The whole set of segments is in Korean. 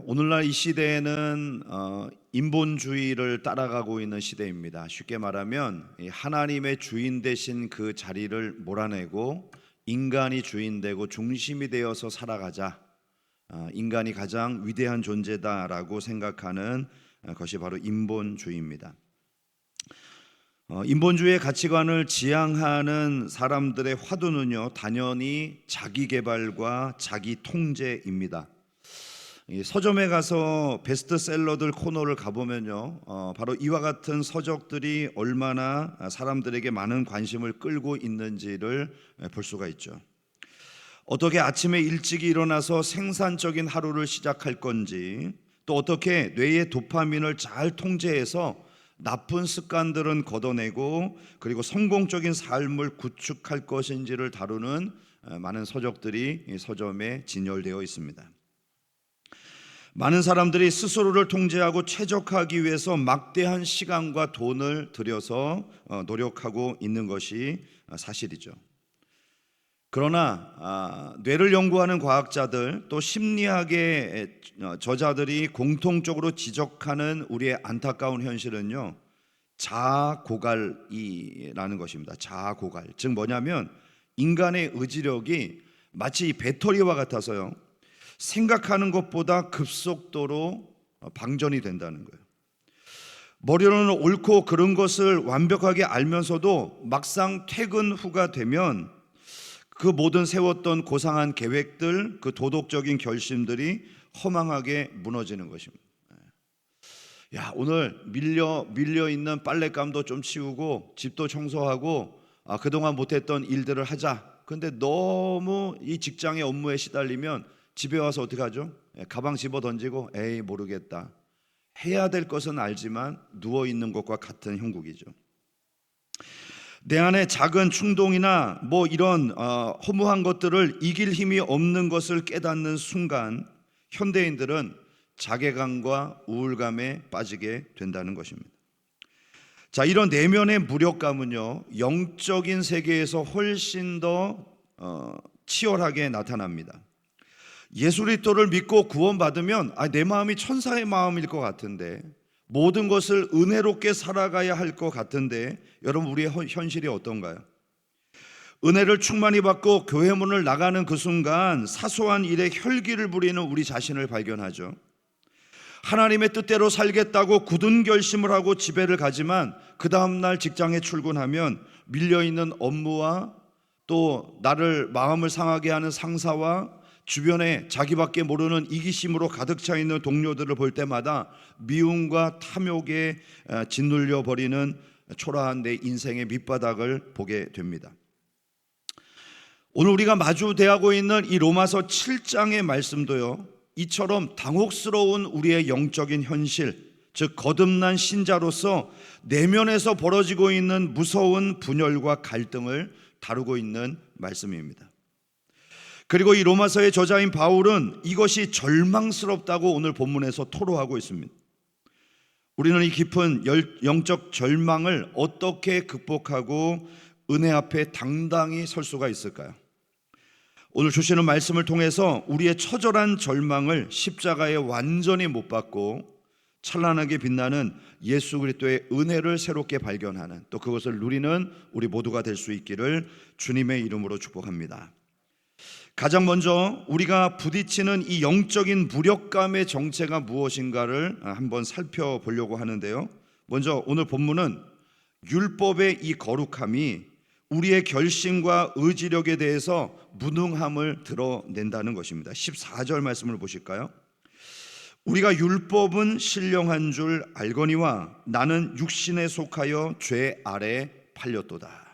오늘날 이 시대에는 인본주의를 따라가고 있는 시대입니다. 쉽게 말하면 하나님의 주인 되신 그 자리를 몰아내고 인간이 주인 되고 중심이 되어서 살아가자. 인간이 가장 위대한 존재다라고 생각하는 것이 바로 인본주의입니다. 인본주의의 가치관을 지향하는 사람들의 화두는요, 당연히 자기개발과 자기통제입니다. 서점에 가서 베스트셀러들 코너를 가보면요, 바로 이와 같은 서적들이 얼마나 사람들에게 많은 관심을 끌고 있는지를 볼 수가 있죠. 어떻게 아침에 일찍 일어나서 생산적인 하루를 시작할 건지, 또 어떻게 뇌의 도파민을 잘 통제해서 나쁜 습관들은 걷어내고 그리고 성공적인 삶을 구축할 것인지를 다루는 많은 서적들이 이 서점에 진열되어 있습니다. 많은 사람들이 스스로를 통제하고 최적화하기 위해서 막대한 시간과 돈을 들여서 노력하고 있는 것이 사실이죠. 그러나 뇌를 연구하는 과학자들 또 심리학의 저자들이 공통적으로 지적하는 우리의 안타까운 현실은요, 자아고갈이라는 것입니다. 자아고갈, 즉 뭐냐면 인간의 의지력이 마치 배터리와 같아서요, 생각하는 것보다 급속도로 방전이 된다는 거예요. 머리로는 옳고 그른 것을 완벽하게 알면서도 막상 퇴근 후가 되면 그 모든 세웠던 고상한 계획들, 그 도덕적인 결심들이 허망하게 무너지는 것입니다. 오늘 밀려 있는 빨랫감도 좀 치우고 집도 청소하고 그동안 못했던 일들을 하자. 근데 너무 이 직장의 업무에 시달리면 집에 와서 어떻게 하죠? 가방 집어 던지고 에이 모르겠다. 해야 될 것은 알지만 누워 있는 것과 같은 형국이죠. 내 안에 작은 충동이나 이런 허무한 것들을 이길 힘이 없는 것을 깨닫는 순간 현대인들은 자괴감과 우울감에 빠지게 된다는 것입니다. 자, 이런 내면의 무력감은요, 영적인 세계에서 훨씬 더 치열하게 나타납니다. 예수 그리스도를 믿고 구원받으면 내 마음이 천사의 마음일 것 같은데, 모든 것을 은혜롭게 살아가야 할 것 같은데, 여러분 우리의 현실이 어떤가요? 은혜를 충만히 받고 교회 문을 나가는 그 순간 사소한 일에 혈기를 부리는 우리 자신을 발견하죠. 하나님의 뜻대로 살겠다고 굳은 결심을 하고 집회를 가지만 그 다음날 직장에 출근하면 밀려있는 업무와 또 나를 마음을 상하게 하는 상사와 주변에 자기밖에 모르는 이기심으로 가득 차 있는 동료들을 볼 때마다 미움과 탐욕에 짓눌려 버리는 초라한 내 인생의 밑바닥을 보게 됩니다. 오늘 우리가 마주대하고 있는 이 로마서 7장의 말씀도요, 이처럼 당혹스러운 우리의 영적인 현실, 즉 거듭난 신자로서 내면에서 벌어지고 있는 무서운 분열과 갈등을 다루고 있는 말씀입니다. 그리고 이 로마서의 저자인 바울은 이것이 절망스럽다고 오늘 본문에서 토로하고 있습니다. 우리는 이 깊은 영적 절망을 어떻게 극복하고 은혜 앞에 당당히 설 수가 있을까요? 오늘 주시는 말씀을 통해서 우리의 처절한 절망을 십자가에 완전히 못 박고 찬란하게 빛나는 예수 그리스도의 은혜를 새롭게 발견하는, 또 그것을 누리는 우리 모두가 될 수 있기를 주님의 이름으로 축복합니다. 가장 먼저 우리가 부딪히는 이 영적인 무력감의 정체가 무엇인가를 한번 살펴보려고 하는데요, 먼저 오늘 본문은 율법의 이 거룩함이 우리의 결심과 의지력에 대해서 무능함을 드러낸다는 것입니다. 14절 말씀을 보실까요? 우리가 율법은 신령한 줄 알거니와 나는 육신에 속하여 죄 아래 팔렸도다.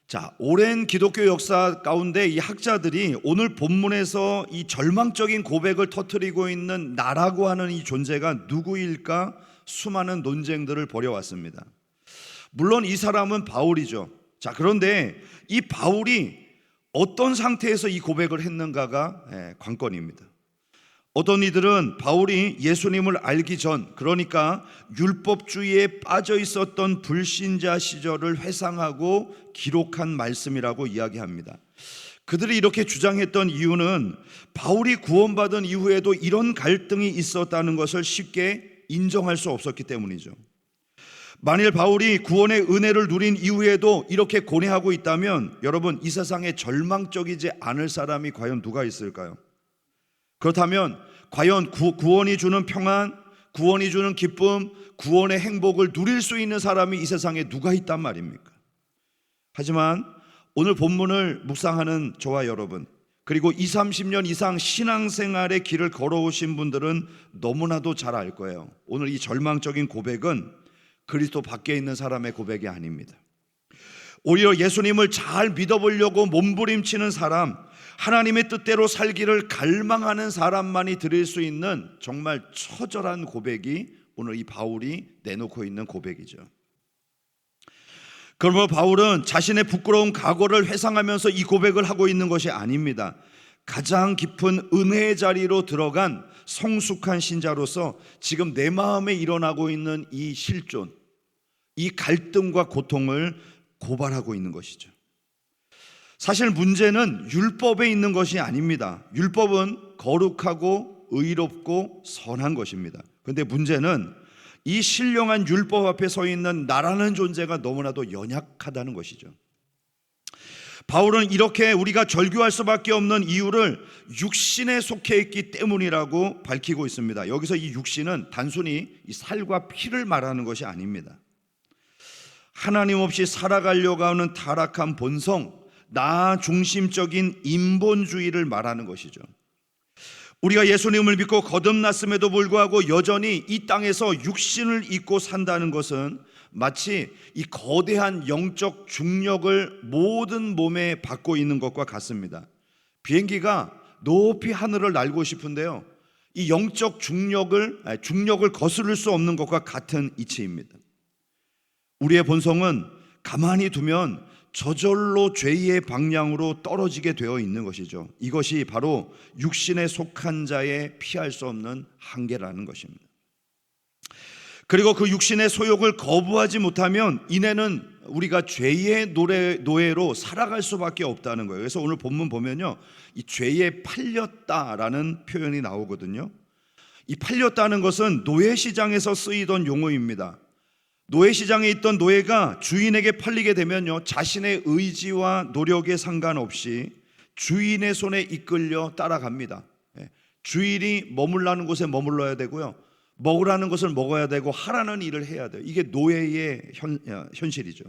자, 오랜 기독교 역사 가운데 이 학자들이 오늘 본문에서 이 절망적인 고백을 터뜨리고 있는 나라고 하는 이 존재가 누구일까 수많은 논쟁들을 벌여왔습니다. 물론 이 사람은 바울이죠. 자, 그런데 이 바울이 어떤 상태에서 이 고백을 했는가가 관건입니다. 어떤 이들은 바울이 예수님을 알기 전, 그러니까 율법주의에 빠져 있었던 불신자 시절을 회상하고 기록한 말씀이라고 이야기합니다. 그들이 이렇게 주장했던 이유는 바울이 구원받은 이후에도 이런 갈등이 있었다는 것을 쉽게 인정할 수 없었기 때문이죠. 만일 바울이 구원의 은혜를 누린 이후에도 이렇게 고뇌하고 있다면 여러분, 이 세상에 절망적이지 않을 사람이 과연 누가 있을까요? 그렇다면 과연 구원이 주는 평안, 구원이 주는 기쁨, 구원의 행복을 누릴 수 있는 사람이 이 세상에 누가 있단 말입니까? 하지만 오늘 본문을 묵상하는 저와 여러분, 그리고 20, 30년 이상 신앙생활의 길을 걸어오신 분들은 너무나도 잘 알 거예요. 오늘 이 절망적인 고백은 그리스도 밖에 있는 사람의 고백이 아닙니다. 오히려 예수님을 잘 믿어보려고 몸부림치는 사람, 하나님의 뜻대로 살기를 갈망하는 사람만이 드릴 수 있는 정말 처절한 고백이 오늘 이 바울이 내놓고 있는 고백이죠. 그러므로 바울은 자신의 부끄러운 과거를 회상하면서 이 고백을 하고 있는 것이 아닙니다. 가장 깊은 은혜의 자리로 들어간 성숙한 신자로서 지금 내 마음에 일어나고 있는 이 실존, 이 갈등과 고통을 고발하고 있는 것이죠. 사실 문제는 율법에 있는 것이 아닙니다. 율법은 거룩하고 의롭고 선한 것입니다. 그런데 문제는 이 신령한 율법 앞에 서 있는 나라는 존재가 너무나도 연약하다는 것이죠. 바울은 이렇게 우리가 절규할 수밖에 없는 이유를 육신에 속해 있기 때문이라고 밝히고 있습니다. 여기서 이 육신은 단순히 이 살과 피를 말하는 것이 아닙니다. 하나님 없이 살아가려고 하는 타락한 본성, 나 중심적인 인본주의를 말하는 것이죠. 우리가 예수님을 믿고 거듭났음에도 불구하고 여전히 이 땅에서 육신을 입고 산다는 것은 마치 이 거대한 영적 중력을 모든 몸에 받고 있는 것과 같습니다. 비행기가 높이 하늘을 날고 싶은데요, 이 영적 중력을 거스를 수 없는 것과 같은 이치입니다. 우리의 본성은 가만히 두면 저절로 죄의 방향으로 떨어지게 되어 있는 것이죠. 이것이 바로 육신에 속한 자의 피할 수 없는 한계라는 것입니다. 그리고 그 육신의 소욕을 거부하지 못하면 이내는 우리가 죄의 노예로 살아갈 수밖에 없다는 거예요. 그래서 오늘 본문 보면요, 이 죄에 팔렸다라는 표현이 나오거든요. 이 팔렸다는 것은 노예시장에서 쓰이던 용어입니다. 노예시장에 있던 노예가 주인에게 팔리게 되면요, 자신의 의지와 노력에 상관없이 주인의 손에 이끌려 따라갑니다. 주인이 머물라는 곳에 머물러야 되고요, 먹으라는 것을 먹어야 되고 하라는 일을 해야 돼요. 이게 노예의 현실이죠.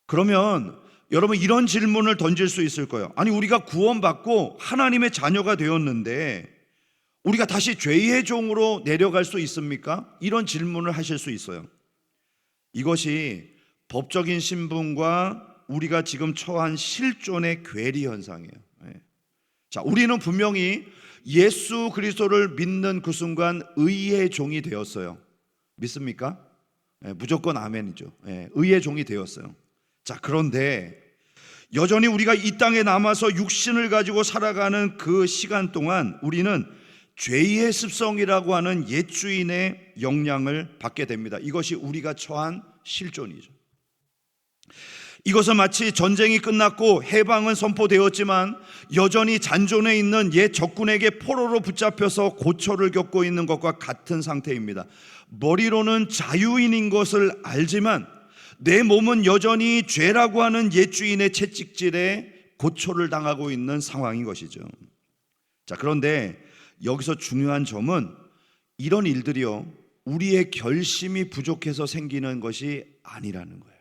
그러면 여러분, 이런 질문을 던질 수 있을 거예요. 아니, 우리가 구원받고 하나님의 자녀가 되었는데 우리가 다시 죄의 종으로 내려갈 수 있습니까? 이런 질문을 하실 수 있어요. 이것이 법적인 신분과 우리가 지금 처한 실존의 괴리 현상이에요. 자, 우리는 분명히 예수 그리스도를 믿는 그 순간 의의 종이 되었어요. 믿습니까? 무조건 아멘이죠. 의의 종이 되었어요. 자, 그런데 여전히 우리가 이 땅에 남아서 육신을 가지고 살아가는 그 시간 동안 우리는 죄의 습성이라고 하는 옛 주인의 영향을 받게 됩니다. 이것이 우리가 처한 실존이죠. 이것은 마치 전쟁이 끝났고 해방은 선포되었지만 여전히 잔존해 있는 옛 적군에게 포로로 붙잡혀서 고초를 겪고 있는 것과 같은 상태입니다. 머리로는 자유인인 것을 알지만 내 몸은 여전히 죄라고 하는 옛 주인의 채찍질에 고초를 당하고 있는 상황인 것이죠. 자, 그런데 여기서 중요한 점은 이런 일들이요, 우리의 결심이 부족해서 생기는 것이 아니라는 거예요.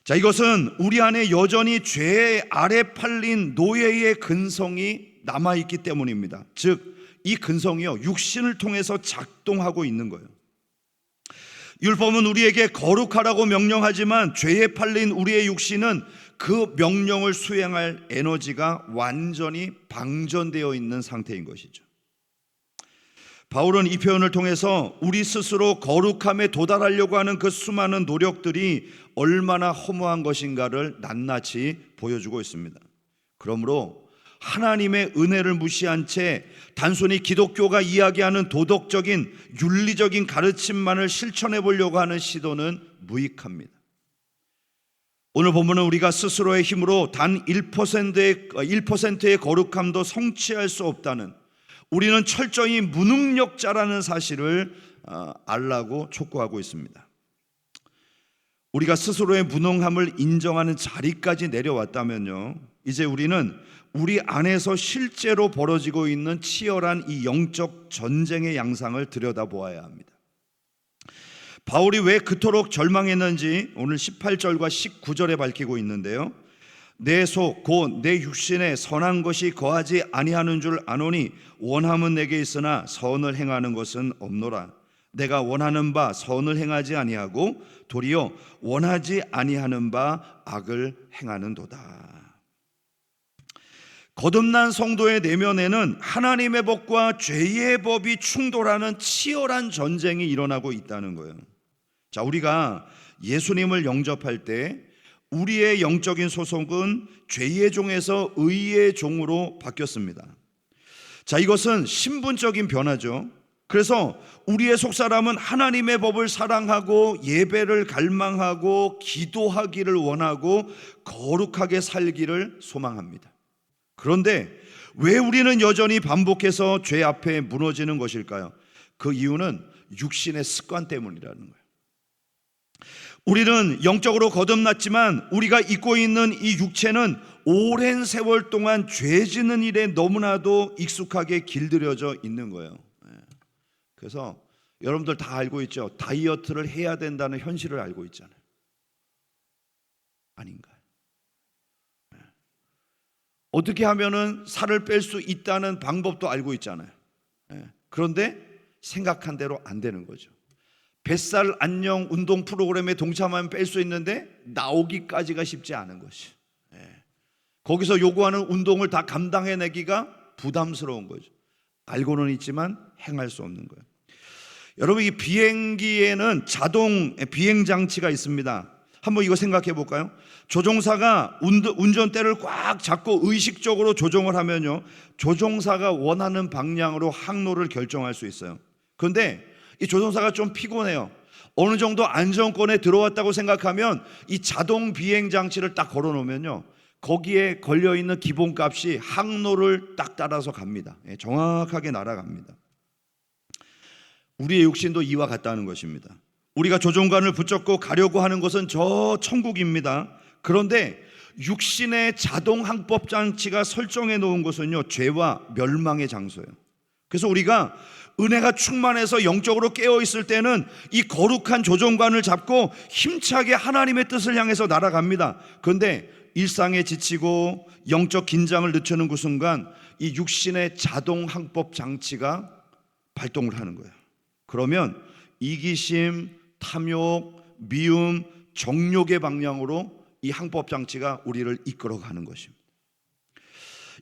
자, 이것은 우리 안에 여전히 죄 아래 팔린 노예의 근성이 남아있기 때문입니다. 즉, 이 근성이요, 육신을 통해서 작동하고 있는 거예요. 율법은 우리에게 거룩하라고 명령하지만 죄에 팔린 우리의 육신은 그 명령을 수행할 에너지가 완전히 방전되어 있는 상태인 것이죠. 바울은 이 표현을 통해서 우리 스스로 거룩함에 도달하려고 하는 그 수많은 노력들이 얼마나 허무한 것인가를 낱낱이 보여주고 있습니다. 그러므로 하나님의 은혜를 무시한 채 단순히 기독교가 이야기하는 도덕적인 윤리적인 가르침만을 실천해 보려고 하는 시도는 무익합니다. 오늘 본문은 우리가 스스로의 힘으로 단 1%의 거룩함도 성취할 수 없다는, 우리는 철저히 무능력자라는 사실을 알라고 촉구하고 있습니다. 우리가 스스로의 무능함을 인정하는 자리까지 내려왔다면요, 이제 우리는 우리 안에서 실제로 벌어지고 있는 치열한 이 영적 전쟁의 양상을 들여다보아야 합니다. 바울이 왜 그토록 절망했는지 오늘 18절과 19절에 밝히고 있는데요, 내 속 곧 내 육신에 선한 것이 거하지 아니하는 줄 아노니 원함은 내게 있으나 선을 행하는 것은 없노라. 내가 원하는 바 선을 행하지 아니하고 도리어 원하지 아니하는 바 악을 행하는도다. 거듭난 성도의 내면에는 하나님의 법과 죄의 법이 충돌하는 치열한 전쟁이 일어나고 있다는 거예요. 자, 우리가 예수님을 영접할 때 우리의 영적인 소속은 죄의 종에서 의의 종으로 바뀌었습니다. 자, 이것은 신분적인 변화죠. 그래서 우리의 속사람은 하나님의 법을 사랑하고 예배를 갈망하고 기도하기를 원하고 거룩하게 살기를 소망합니다. 그런데 왜 우리는 여전히 반복해서 죄 앞에 무너지는 것일까요? 그 이유는 육신의 습관 때문이라는 거예요. 우리는 영적으로 거듭났지만 우리가 입고 있는 이 육체는 오랜 세월 동안 죄 짓는 일에 너무나도 익숙하게 길들여져 있는 거예요. 그래서 여러분들 다 알고 있죠? 다이어트를 해야 된다는 현실을 알고 있잖아요. 아닌가요? 어떻게 하면은 살을 뺄 수 있다는 방법도 알고 있잖아요. 그런데 생각한 대로 안 되는 거죠. 뱃살 안녕 운동 프로그램에 동참하면 뺄 수 있는데 나오기까지가 쉽지 않은 것이. 거기서 요구하는 운동을 다 감당해내기가 부담스러운 거죠. 알고는 있지만 행할 수 없는 거예요. 여러분, 이 비행기에는 자동 비행 장치가 있습니다. 한번 이거 생각해 볼까요? 조종사가 운전대를 꽉 잡고 의식적으로 조종을 하면요, 조종사가 원하는 방향으로 항로를 결정할 수 있어요. 그런데 이 조종사가 좀 피곤해요. 어느 정도 안정권에 들어왔다고 생각하면 이 자동 비행 장치를 딱 걸어 놓으면요, 거기에 걸려있는 기본값이 항로를 딱 따라서 갑니다. 정확하게 날아갑니다. 우리의 육신도 이와 같다는 것입니다. 우리가 조종관을 붙잡고 가려고 하는 것은 저 천국입니다. 그런데 육신의 자동 항법 장치가 설정해 놓은 것은요, 죄와 멸망의 장소예요. 그래서 우리가 은혜가 충만해서 영적으로 깨어 있을 때는 이 거룩한 조종관을 잡고 힘차게 하나님의 뜻을 향해서 날아갑니다. 그런데 일상에 지치고 영적 긴장을 늦추는 그 순간 이 육신의 자동 항법 장치가 발동을 하는 거예요. 그러면 이기심, 탐욕, 미움, 정욕의 방향으로 이 항법 장치가 우리를 이끌어가는 것입니다.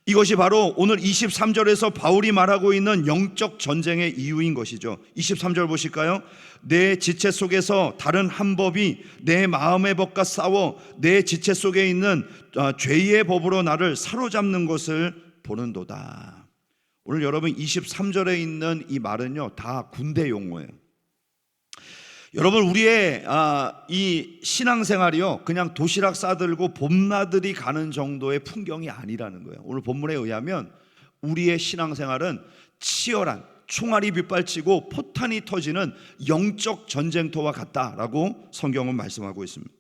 이것이 바로 오늘 23절에서 바울이 말하고 있는 영적 전쟁의 이유인 것이죠. 23절 보실까요? 내 지체 속에서 다른 한 법이 내 마음의 법과 싸워 내 지체 속에 있는 죄의 법으로 나를 사로잡는 것을 보는도다. 오늘 여러분 23절에 있는 이 말은요, 다 군대 용어예요. 여러분, 우리의 이 신앙생활이요, 그냥 도시락 싸들고 봄나들이 가는 정도의 풍경이 아니라는 거예요. 오늘 본문에 의하면 우리의 신앙생활은 치열한 총알이 빗발치고 포탄이 터지는 영적 전쟁터와 같다라고 성경은 말씀하고 있습니다.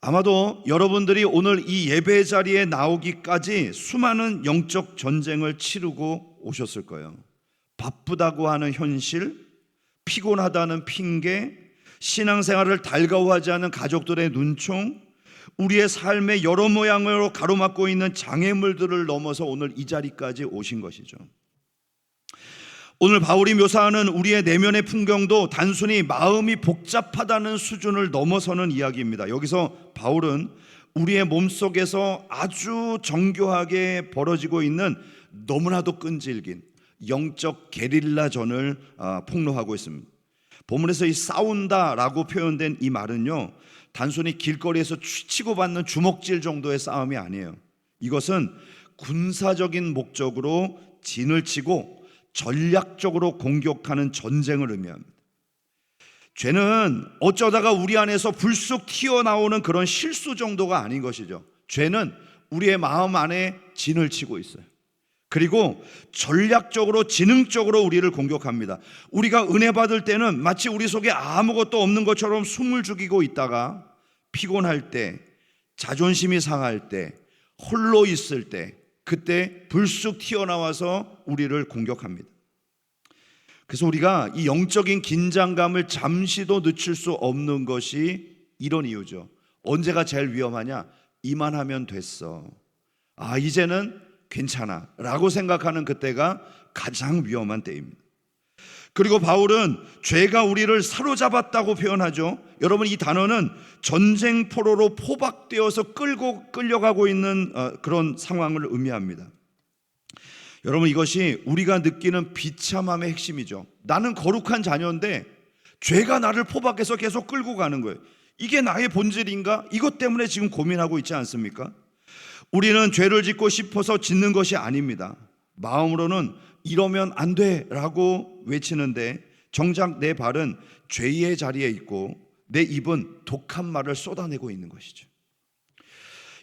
아마도 여러분들이 오늘 이 예배 자리에 나오기까지 수많은 영적 전쟁을 치르고 오셨을 거예요. 바쁘다고 하는 현실, 피곤하다는 핑계, 신앙생활을 달가워하지 않은 가족들의 눈총, 우리의 삶의 여러 모양으로 가로막고 있는 장애물들을 넘어서 오늘 이 자리까지 오신 것이죠. 오늘 바울이 묘사하는 우리의 내면의 풍경도 단순히 마음이 복잡하다는 수준을 넘어서는 이야기입니다. 여기서 바울은 우리의 몸속에서 아주 정교하게 벌어지고 있는 너무나도 끈질긴 영적 게릴라전을 폭로하고 있습니다. 본문에서 이 싸운다라고 표현된 이 말은요, 단순히 길거리에서 치고받는 주먹질 정도의 싸움이 아니에요. 이것은 군사적인 목적으로 진을 치고 전략적으로 공격하는 전쟁을 의미합니다. 죄는 어쩌다가 우리 안에서 불쑥 튀어나오는 그런 실수 정도가 아닌 것이죠. 죄는 우리의 마음 안에 진을 치고 있어요. 그리고 전략적으로 지능적으로 우리를 공격합니다. 우리가 은혜 받을 때는 마치 우리 속에 아무것도 없는 것처럼 숨을 죽이고 있다가 피곤할 때, 자존심이 상할 때, 홀로 있을 때, 그때 불쑥 튀어나와서 우리를 공격합니다. 그래서 우리가 이 영적인 긴장감을 잠시도 늦출 수 없는 것이 이런 이유죠. 언제가 제일 위험하냐? 이만하면 됐어, 이제는 괜찮아 라고 생각하는 그때가 가장 위험한 때입니다. 그리고 바울은 죄가 우리를 사로잡았다고 표현하죠. 여러분, 이 단어는 전쟁포로로 포박되어서 끌려가고 있는 그런 상황을 의미합니다. 여러분, 이것이 우리가 느끼는 비참함의 핵심이죠. 나는 거룩한 자녀인데 죄가 나를 포박해서 계속 끌고 가는 거예요. 이게 나의 본질인가? 이것 때문에 지금 고민하고 있지 않습니까? 우리는 죄를 짓고 싶어서 짓는 것이 아닙니다. 마음으로는 이러면 안 돼 라고 외치는데 정작 내 발은 죄의 자리에 있고 내 입은 독한 말을 쏟아내고 있는 것이죠.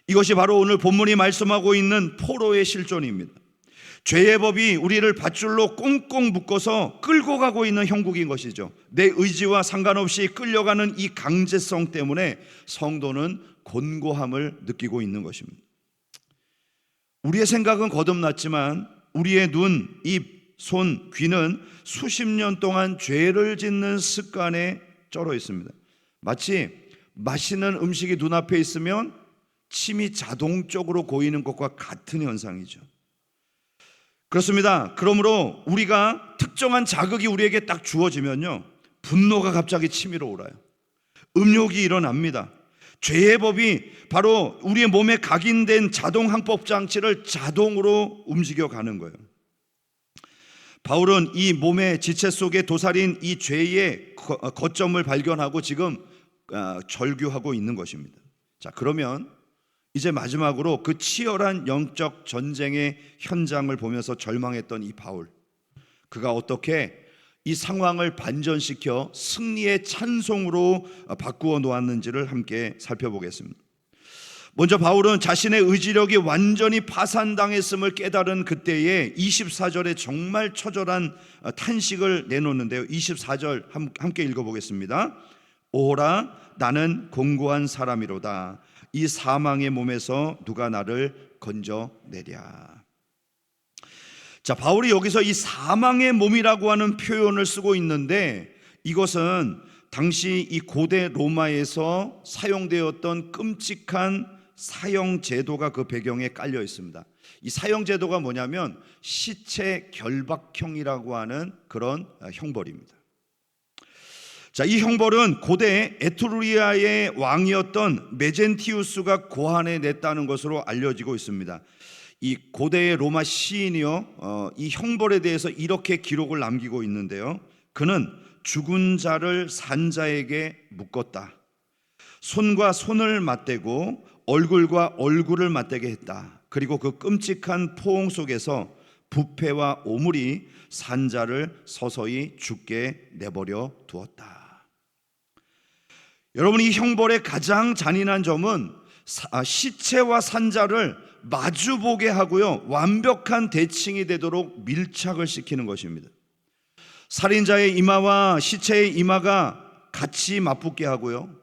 이것이 바로 오늘 본문이 말씀하고 있는 포로의 실존입니다. 죄의 법이 우리를 밧줄로 꽁꽁 묶어서 끌고 가고 있는 형국인 것이죠. 내 의지와 상관없이 끌려가는 이 강제성 때문에 성도는 곤고함을 느끼고 있는 것입니다. 우리의 생각은 거듭났지만 우리의 눈, 입, 손, 귀는 수십 년 동안 죄를 짓는 습관에 쩔어 있습니다. 마치 맛있는 음식이 눈앞에 있으면 침이 자동적으로 고이는 것과 같은 현상이죠. 그렇습니다. 그러므로 우리가 특정한 자극이 우리에게 딱 주어지면요, 분노가 갑자기 치밀어 오라요. 음욕이 일어납니다. 죄의 법이 바로 우리의 몸에 각인된 자동 항법 장치를 자동으로 움직여가는 거예요. 바울은 이 몸의 지체 속에 도사린 이 죄의 거점을 발견하고 지금 절규하고 있는 것입니다. 자, 그러면 이제 마지막으로 그 치열한 영적 전쟁의 현장을 보면서 절망했던 이 바울, 그가 어떻게 이 상황을 반전시켜 승리의 찬송으로 바꾸어 놓았는지를 함께 살펴보겠습니다. 먼저 바울은 자신의 의지력이 완전히 파산당했음을 깨달은 그때에 24절에 정말 처절한 탄식을 내놓는데요. 24절 함께 읽어보겠습니다. 오라, 나는 공고한 사람이로다. 이 사망의 몸에서 누가 나를 건져내랴. 자, 바울이 여기서 이 사망의 몸이라고 하는 표현을 쓰고 있는데 이것은 당시 이 고대 로마에서 사용되었던 끔찍한 사형 제도가 그 배경에 깔려 있습니다. 이 사형 제도가 뭐냐면 시체 결박형이라고 하는 그런 형벌입니다. 자, 이 형벌은 고대 에트루리아의 왕이었던 메젠티우스가 고안해 냈다는 것으로 알려지고 있습니다. 이 고대의 로마 시인이요, 이 형벌에 대해서 이렇게 기록을 남기고 있는데요. 그는 죽은 자를 산 자에게 묶었다. 손과 손을 맞대고 얼굴과 얼굴을 맞대게 했다. 그리고 그 끔찍한 포옹 속에서 부패와 오물이 산 자를 서서히 죽게 내버려 두었다. 여러분, 이 형벌의 가장 잔인한 점은 시체와 산자를 마주보게 하고요, 완벽한 대칭이 되도록 밀착을 시키는 것입니다. 살인자의 이마와 시체의 이마가 같이 맞붙게 하고요,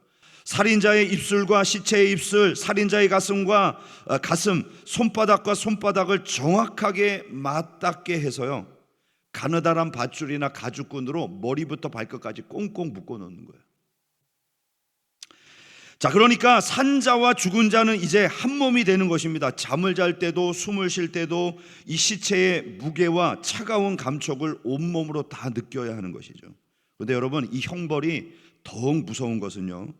살인자의 입술과 시체의 입술, 살인자의 가슴과 가슴, 손바닥과 손바닥을 정확하게 맞닿게 해서요, 가느다란 밧줄이나 가죽끈으로 머리부터 발끝까지 꽁꽁 묶어 놓는 거예요. 자, 그러니까 산자와 죽은 자는 이제 한 몸이 되는 것입니다. 잠을 잘 때도 숨을 쉴 때도 이 시체의 무게와 차가운 감촉을 온몸으로 다 느껴야 하는 것이죠. 그런데 여러분, 이 형벌이 더욱 무서운 것은요,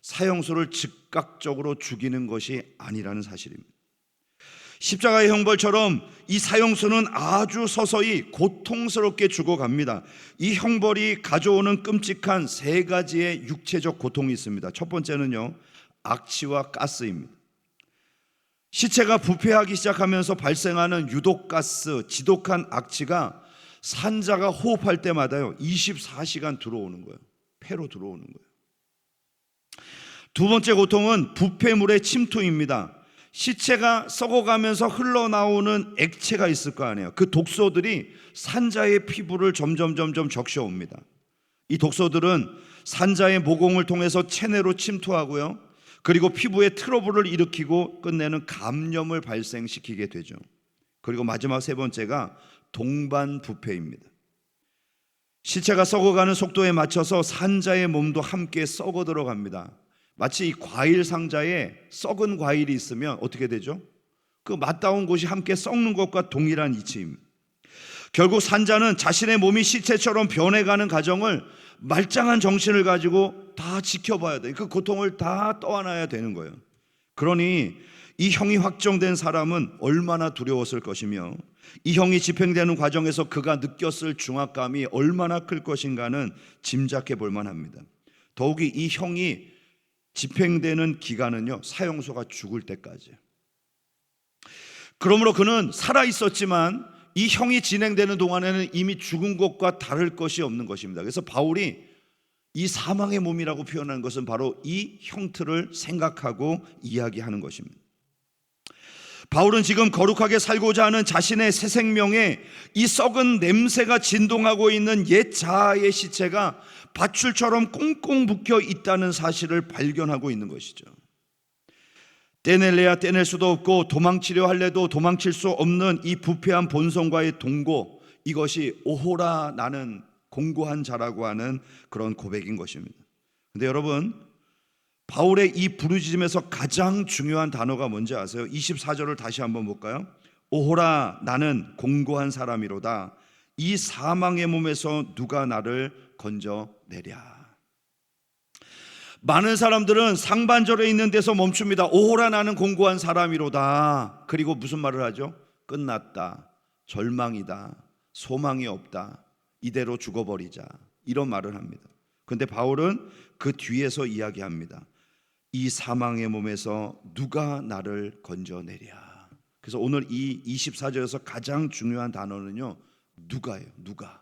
사형수를 즉각적으로 죽이는 것이 아니라는 사실입니다. 십자가의 형벌처럼 이 사형수는 아주 서서히 고통스럽게 죽어갑니다. 이 형벌이 가져오는 끔찍한 세 가지의 육체적 고통이 있습니다. 첫 번째는요, 악취와 가스입니다. 시체가 부패하기 시작하면서 발생하는 유독가스, 지독한 악취가 산자가 호흡할 때마다요 24시간 들어오는 거예요. 폐로 들어오는 거예요. 두 번째 고통은 부패물의 침투입니다. 시체가 썩어가면서 흘러나오는 액체가 있을 거 아니에요. 그 독소들이 산자의 피부를 점점 적셔옵니다. 이 독소들은 산자의 모공을 통해서 체내로 침투하고요, 그리고 피부에 트러블을 일으키고 끝내는 감염을 발생시키게 되죠. 그리고 마지막 세 번째가 동반부패입니다. 시체가 썩어가는 속도에 맞춰서 산자의 몸도 함께 썩어 들어갑니다. 마치 이 과일 상자에 썩은 과일이 있으면 어떻게 되죠? 그 맛다운 곳이 함께 썩는 것과 동일한 이치입니다. 결국 산자는 자신의 몸이 시체처럼 변해가는 과정을 말짱한 정신을 가지고 다 지켜봐야 돼. 그 고통을 다 떠안아야 되는 거예요. 그러니 이 형이 확정된 사람은 얼마나 두려웠을 것이며, 이 형이 집행되는 과정에서 그가 느꼈을 중압감이 얼마나 클 것인가는 짐작해 볼 만합니다. 더욱이 이 형이 집행되는 기간은요, 사형소가 죽을 때까지예요. 그러므로 그는 살아 있었지만 이 형이 진행되는 동안에는 이미 죽은 것과 다를 것이 없는 것입니다. 그래서 바울이 이 사망의 몸이라고 표현하는 것은 바로 이 형틀을 생각하고 이야기하는 것입니다. 바울은 지금 거룩하게 살고자 하는 자신의 새 생명에 이 썩은 냄새가 진동하고 있는 옛 자아의 시체가 밧줄처럼 꽁꽁 묶여 있다는 사실을 발견하고 있는 것이죠. 떼낼래야 떼낼 수도 없고 도망치려 할래도 도망칠 수 없는 이 부패한 본성과의 동고, 이것이 오호라 나는 공고한 자라고 하는 그런 고백인 것입니다. 근데 여러분, 바울의 이 부르짖음에서 가장 중요한 단어가 뭔지 아세요? 24절을 다시 한번 볼까요? 오호라 나는 공고한 사람이로다. 이 사망의 몸에서 누가 나를 건져내랴. 많은 사람들은 상반절에 있는 데서 멈춥니다. 오호라 나는 공고한 사람이로다. 그리고 무슨 말을 하죠? 끝났다, 절망이다, 소망이 없다, 이대로 죽어버리자, 이런 말을 합니다. 그런데 바울은 그 뒤에서 이야기합니다. 이 사망의 몸에서 누가 나를 건져내랴. 그래서 오늘 이 24절에서 가장 중요한 단어는요, 누가예요. 누가.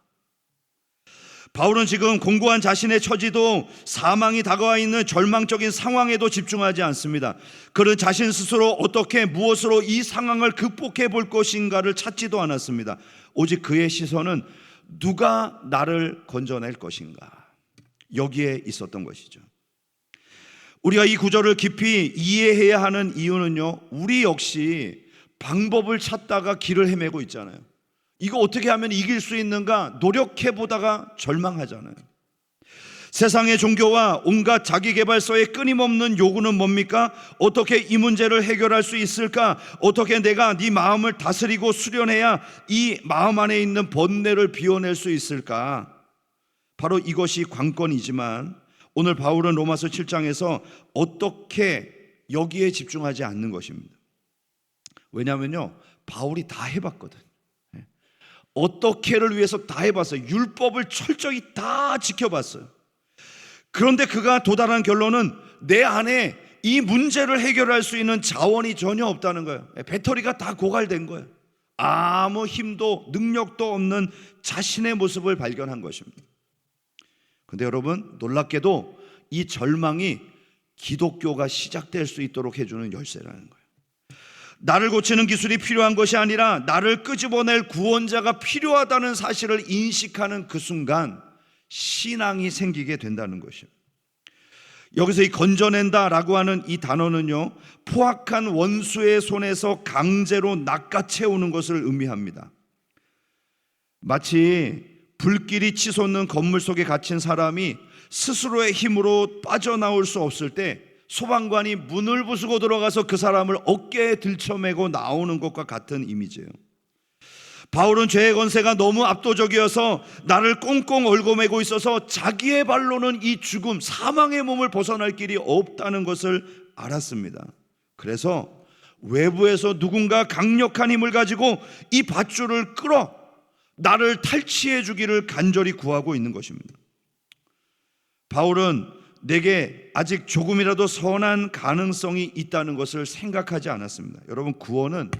바울은 지금 공고한 자신의 처지도 사망이 다가와 있는 절망적인 상황에도 집중하지 않습니다. 그는 자신 스스로 어떻게 무엇으로 이 상황을 극복해 볼 것인가를 찾지도 않았습니다. 오직 그의 시선은 누가 나를 건져낼 것인가, 여기에 있었던 것이죠. 우리가 이 구절을 깊이 이해해야 하는 이유는요, 우리 역시 방법을 찾다가 길을 헤매고 있잖아요. 이거 어떻게 하면 이길 수 있는가 노력해보다가 절망하잖아요. 세상의 종교와 온갖 자기개발서의 끊임없는 요구는 뭡니까? 어떻게 이 문제를 해결할 수 있을까? 어떻게 내가 네 마음을 다스리고 수련해야 이 마음 안에 있는 번뇌를 비워낼 수 있을까? 바로 이것이 관건이지만 오늘 바울은 로마서 7장에서 어떻게 여기에 집중하지 않는 것입니다. 왜냐하면요, 바울이 다 해봤거든. 어떻게를 위해서 다 해봤어요. 율법을 철저히 다 지켜봤어요. 그런데 그가 도달한 결론은 내 안에 이 문제를 해결할 수 있는 자원이 전혀 없다는 거예요. 배터리가 다 고갈된 거예요. 아무 힘도 능력도 없는 자신의 모습을 발견한 것입니다. 그런데 여러분, 놀랍게도 이 절망이 기독교가 시작될 수 있도록 해주는 열쇠라는 거예요. 나를 고치는 기술이 필요한 것이 아니라 나를 끄집어낼 구원자가 필요하다는 사실을 인식하는 그 순간 신앙이 생기게 된다는 것입니다. 여기서 이 건져낸다라고 하는 이 단어는요, 포악한 원수의 손에서 강제로 낚아채우는 것을 의미합니다. 마치 불길이 치솟는 건물 속에 갇힌 사람이 스스로의 힘으로 빠져나올 수 없을 때 소방관이 문을 부수고 들어가서 그 사람을 어깨에 들쳐매고 나오는 것과 같은 이미지예요. 바울은 죄의 권세가 너무 압도적이어서 나를 꽁꽁 얽어매고 있어서 자기의 발로는 이 죽음, 사망의 몸을 벗어날 길이 없다는 것을 알았습니다. 그래서 외부에서 누군가 강력한 힘을 가지고 이 밧줄을 끌어 나를 탈취해 주기를 간절히 구하고 있는 것입니다. 바울은 내게 아직 조금이라도 선한 가능성이 있다는 것을 생각하지 않았습니다. 여러분, 구원은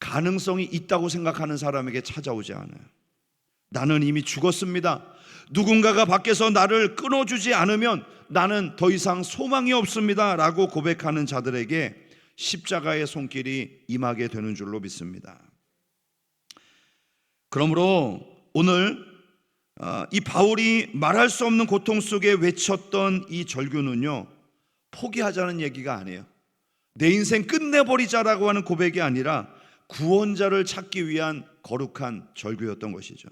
가능성이 있다고 생각하는 사람에게 찾아오지 않아요. 나는 이미 죽었습니다. 누군가가 밖에서 나를 끊어주지 않으면 나는 더 이상 소망이 없습니다 라고 고백하는 자들에게 십자가의 손길이 임하게 되는 줄로 믿습니다. 그러므로 오늘 이 바울이 말할 수 없는 고통 속에 외쳤던 이 절규는요, 포기하자는 얘기가 아니에요. 내 인생 끝내버리자라고 하는 고백이 아니라 구원자를 찾기 위한 거룩한 절규였던 것이죠.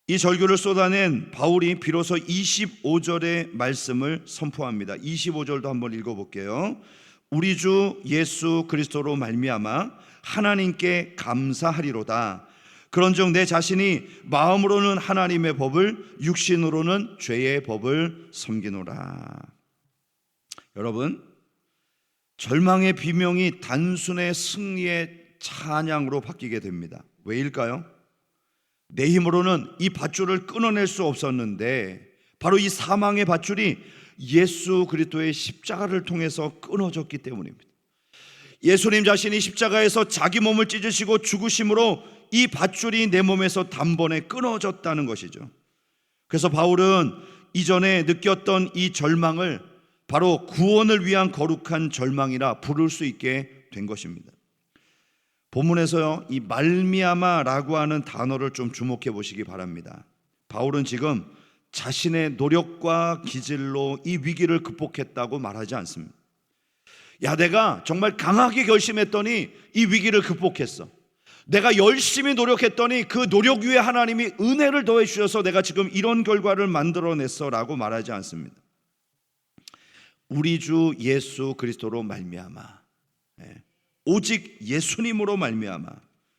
이 절규를 쏟아낸 바울이 비로소 25절의 말씀을 선포합니다. 25절도 한번 읽어볼게요. 우리 주 예수 그리스도로 말미암아 하나님께 감사하리로다. 그런즉 내 자신이 마음으로는 하나님의 법을, 육신으로는 죄의 법을 섬기노라. 여러분, 절망의 비명이 단순의 승리의 찬양으로 바뀌게 됩니다. 왜일까요? 내 힘으로는 이 밧줄을 끊어낼 수 없었는데 바로 이 사망의 밧줄이 예수 그리스도의 십자가를 통해서 끊어졌기 때문입니다. 예수님 자신이 십자가에서 자기 몸을 찢으시고 죽으심으로 이 밧줄이 내 몸에서 단번에 끊어졌다는 것이죠. 그래서 바울은 이전에 느꼈던 이 절망을 바로 구원을 위한 거룩한 절망이라 부를 수 있게 된 것입니다. 본문에서요, 이 말미암아라고 하는 단어를 좀 주목해 보시기 바랍니다. 바울은 지금 자신의 노력과 기질로 이 위기를 극복했다고 말하지 않습니다. 야, 내가 정말 강하게 결심했더니 이 위기를 극복했어. 내가 열심히 노력했더니 그 노력 위에 하나님이 은혜를 더해 주셔서 내가 지금 이런 결과를 만들어냈어 라고 말하지 않습니다. 우리 주 예수 그리스도로 말미암아, 오직 예수님으로 말미암아.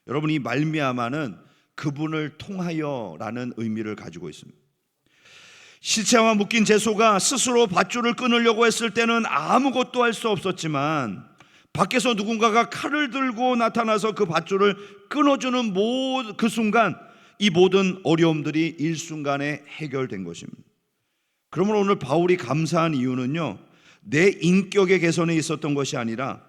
여러분, 이 말미암아는 그분을 통하여라는 의미를 가지고 있습니다. 시체와 묶인 제소가 스스로 밧줄을 끊으려고 했을 때는 아무것도 할 수 없었지만 밖에서 누군가가 칼을 들고 나타나서 그 밧줄을 끊어주는 그 순간 이 모든 어려움들이 일순간에 해결된 것입니다. 그러므로 오늘 바울이 감사한 이유는요, 내 인격의 개선에 있었던 것이 아니라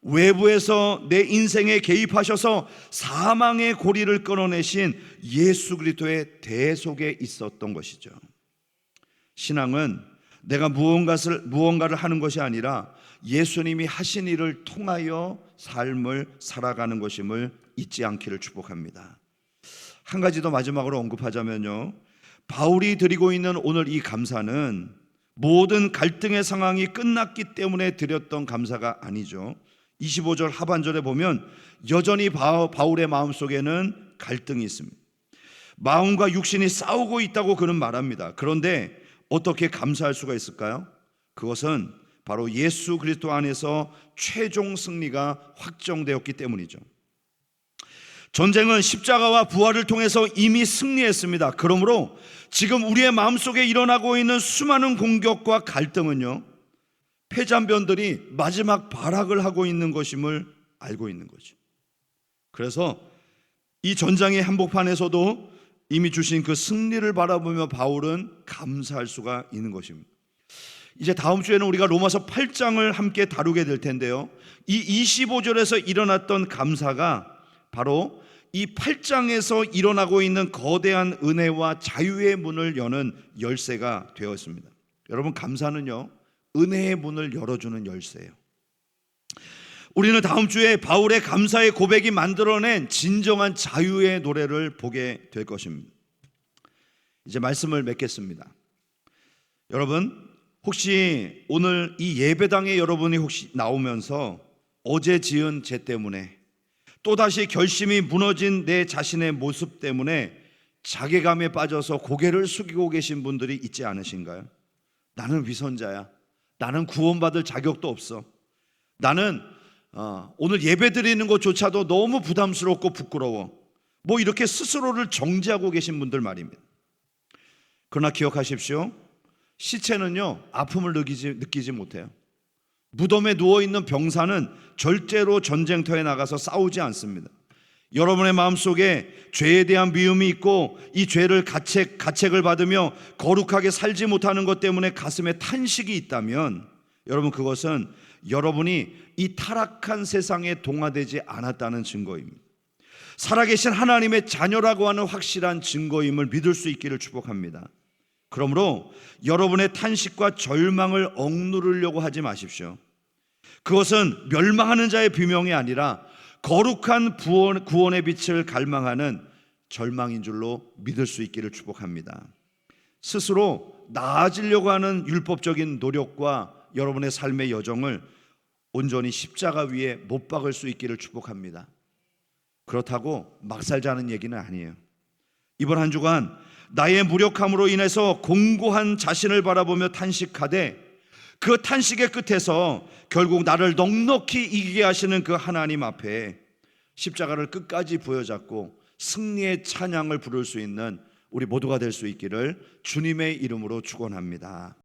외부에서 내 인생에 개입하셔서 사망의 고리를 끊어내신 예수 그리스도의 대속에 있었던 것이죠. 신앙은 내가 무언가를 하는 것이 아니라 예수님이 하신 일을 통하여 삶을 살아가는 것임을 잊지 않기를 축복합니다. 한 가지 더 마지막으로 언급하자면요, 바울이 드리고 있는 오늘 이 감사는 모든 갈등의 상황이 끝났기 때문에 드렸던 감사가 아니죠. 25절 하반절에 보면 여전히 바울의 마음속에는 갈등이 있습니다. 마음과 육신이 싸우고 있다고 그는 말합니다. 그런데 어떻게 감사할 수가 있을까요? 그것은 바로 예수 그리스도 안에서 최종 승리가 확정되었기 때문이죠. 전쟁은 십자가와 부활을 통해서 이미 승리했습니다. 그러므로 지금 우리의 마음속에 일어나고 있는 수많은 공격과 갈등은요, 패잔변들이 마지막 발악을 하고 있는 것임을 알고 있는 거죠. 그래서 이 전장의 한복판에서도 이미 주신 그 승리를 바라보며 바울은 감사할 수가 있는 것입니다. 이제 다음 주에는 우리가 로마서 8장을 함께 다루게 될 텐데요, 이 25절에서 일어났던 감사가 바로 이 8장에서 일어나고 있는 거대한 은혜와 자유의 문을 여는 열쇠가 되었습니다. 여러분, 감사는요, 은혜의 문을 열어주는 열쇠예요. 우리는 다음 주에 바울의 감사의 고백이 만들어낸 진정한 자유의 노래를 보게 될 것입니다. 이제 말씀을 맺겠습니다. 여러분, 혹시 오늘 이 예배당에 여러분이 혹시 나오면서 어제 지은 죄 때문에 또다시 결심이 무너진 내 자신의 모습 때문에 자괴감에 빠져서 고개를 숙이고 계신 분들이 있지 않으신가요? 나는 위선자야. 나는 구원받을 자격도 없어. 나는 오늘 예배 드리는 것조차도 너무 부담스럽고 부끄러워. 뭐 이렇게 스스로를 정죄하고 계신 분들 말입니다. 그러나 기억하십시오. 시체는요, 아픔을 느끼지 못해요. 무덤에 누워있는 병사는 절대로 전쟁터에 나가서 싸우지 않습니다. 여러분의 마음속에 죄에 대한 미움이 있고 이 죄를 가책을 받으며 거룩하게 살지 못하는 것 때문에 가슴에 탄식이 있다면 여러분, 그것은 여러분이 이 타락한 세상에 동화되지 않았다는 증거입니다. 살아계신 하나님의 자녀라고 하는 확실한 증거임을 믿을 수 있기를 축복합니다. 그러므로 여러분의 탄식과 절망을 억누르려고 하지 마십시오. 그것은 멸망하는 자의 비명이 아니라 거룩한 구원의 빛을 갈망하는 절망인 줄로 믿을 수 있기를 축복합니다. 스스로 나아지려고 하는 율법적인 노력과 여러분의 삶의 여정을 온전히 십자가 위에 못 박을 수 있기를 축복합니다. 그렇다고 막 살자는 얘기는 아니에요. 이번 한 주간 나의 무력함으로 인해서 공고한 자신을 바라보며 탄식하되 그 탄식의 끝에서 결국 나를 넉넉히 이기게 하시는 그 하나님 앞에 십자가를 끝까지 부여잡고 승리의 찬양을 부를 수 있는 우리 모두가 될 수 있기를 주님의 이름으로 축원합니다.